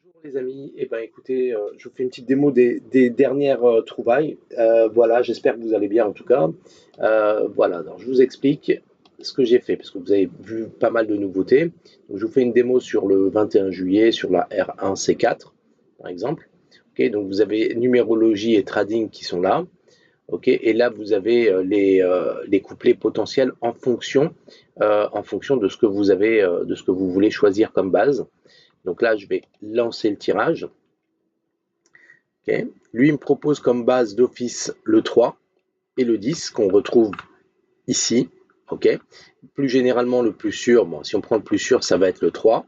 Bonjour les amis, eh ben écoutez, je vous fais une petite démo des dernières trouvailles. Voilà, j'espère que vous allez bien en tout cas. Voilà, alors je vous explique ce que j'ai fait, parce que vous avez vu pas mal de nouveautés. Donc, je vous fais une démo sur le 21 juillet, sur la R1C4, par exemple. Ok, donc vous avez numérologie et trading qui sont là. Ok, et là vous avez les couplets potentiels en fonction de ce que vous avez, de ce que vous voulez choisir comme base. Donc là, je vais lancer le tirage. Okay. Lui, il me propose comme base d'office le 3 et le 10 qu'on retrouve ici. Okay. Plus généralement, le plus sûr, bon, si on prend le plus sûr, ça va être le 3.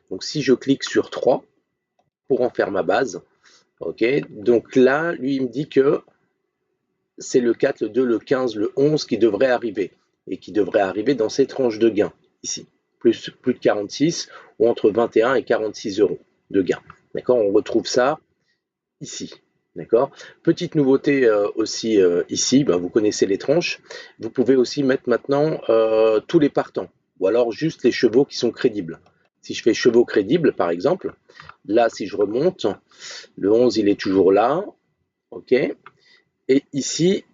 Donc si je clique sur 3 pour en faire ma base, okay, donc là, lui, il me dit que c'est le 4, le 2, le 15, le 11 qui devrait arriver et qui devrait arriver dans ces tranches de gains ici. Plus de 46 ou entre 21 et 46 euros de gains. D'accord, on retrouve ça ici. D'accord. Petite nouveauté aussi ici, ben, vous connaissez les tranches. Vous pouvez aussi mettre maintenant tous les partants ou alors juste les chevaux qui sont crédibles. Si je fais chevaux crédibles par exemple, là si je remonte, le 11 il est toujours là, ok. Et ici,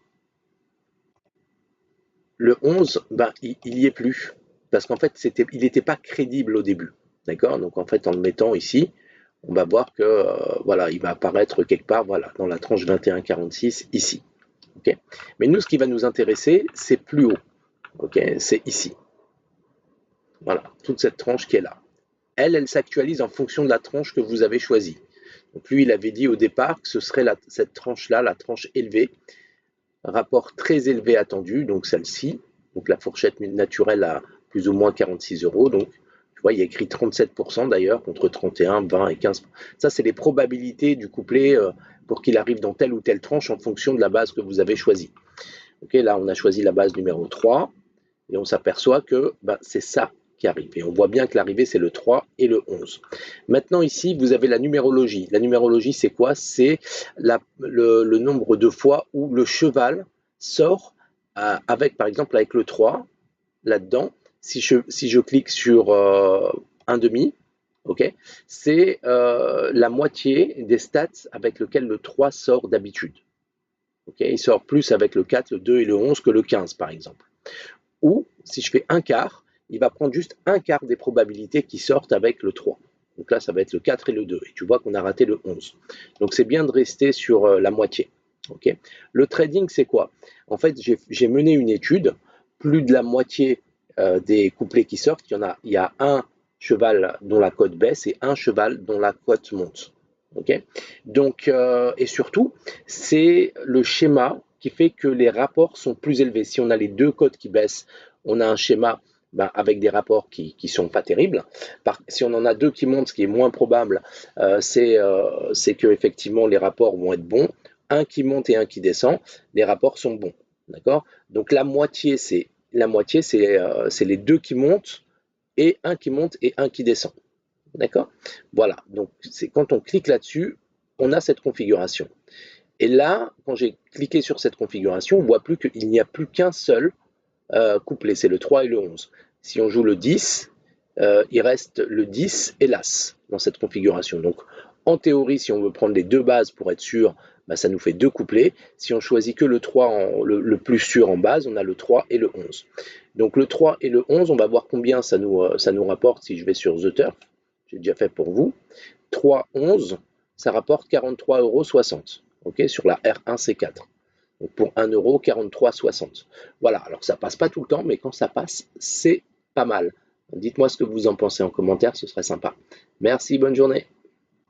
le 11, ben, il n'y est plus. Parce qu'en fait, il n'était pas crédible au début. D'accord. Donc en fait, en le mettant ici, on va voir que voilà, il va apparaître quelque part voilà, dans la tranche 21-46 ici. Okay. Mais nous, ce qui va nous intéresser, c'est plus haut. Okay, c'est ici. Voilà, toute cette tranche qui est là. Elle s'actualise en fonction de la tranche que vous avez choisie. Donc lui, il avait dit au départ que ce serait cette tranche-là, la tranche élevée, rapport très élevé attendu, donc celle-ci. Donc la fourchette naturelle à plus ou moins 46 euros. Donc tu vois, il y a écrit 37% d'ailleurs, contre 31, 20 et 15. Ça, c'est les probabilités du couplet pour qu'il arrive dans telle ou telle tranche en fonction de la base que vous avez choisie. Ok, là, on a choisi la base numéro 3 et on s'aperçoit que ben, c'est ça qui arrive. Et on voit bien que l'arrivée, c'est le 3 et le 11. Maintenant, ici, vous avez la numérologie. La numérologie, c'est quoi? C'est le nombre de fois où le cheval sort avec, par exemple, avec le 3, là-dedans. Si je clique sur un demi, ok, c'est la moitié des stats avec lequel le 3 sort d'habitude. Okay, il sort plus avec le 4, le 2 et le 11 que le 15, par exemple. Ou, si je fais un quart, il va prendre juste un quart des probabilités qui sortent avec le 3. Donc là, ça va être le 4 et le 2. Et tu vois qu'on a raté le 11. Donc c'est bien de rester sur la moitié. Okay. Le trading, c'est quoi? En fait, j'ai mené une étude. Plus de la moitié des couplets qui sortent, il y a un cheval dont la cote baisse et un cheval dont la cote monte. Okay. Donc, et surtout, c'est le schéma qui fait que les rapports sont plus élevés. Si on a les deux cotes qui baissent, on a un schéma avec des rapports qui ne sont pas terribles. Si on en a deux qui montent, ce qui est moins probable, c'est que effectivement les rapports vont être bons. Un qui monte et un qui descend, les rapports sont bons. D'accord. Donc la moitié, c'est les deux qui montent et un qui monte et un qui descend. D'accord. Voilà. Donc c'est quand on clique là-dessus, on a cette configuration. Et là, quand j'ai cliqué sur cette configuration, on voit plus qu'il n'y a plus qu'un seul couplet, c'est le 3 et le 11. Si on joue le 10, il reste le 10 et l'As dans cette configuration. Donc, en théorie, si on veut prendre les deux bases pour être sûr, ça nous fait deux couplets. Si on choisit que le 3, le plus sûr en base, on a le 3 et le 11. Donc, le 3 et le 11, on va voir combien ça nous rapporte si je vais sur The Turf. J'ai déjà fait pour vous. 3, 11, ça rapporte 43,60 €, okay, sur la R1C4. Donc pour 1 €, 43,60. Voilà, alors ça passe pas tout le temps, mais quand ça passe, c'est pas mal. Dites-moi ce que vous en pensez en commentaire, ce serait sympa. Merci, bonne journée.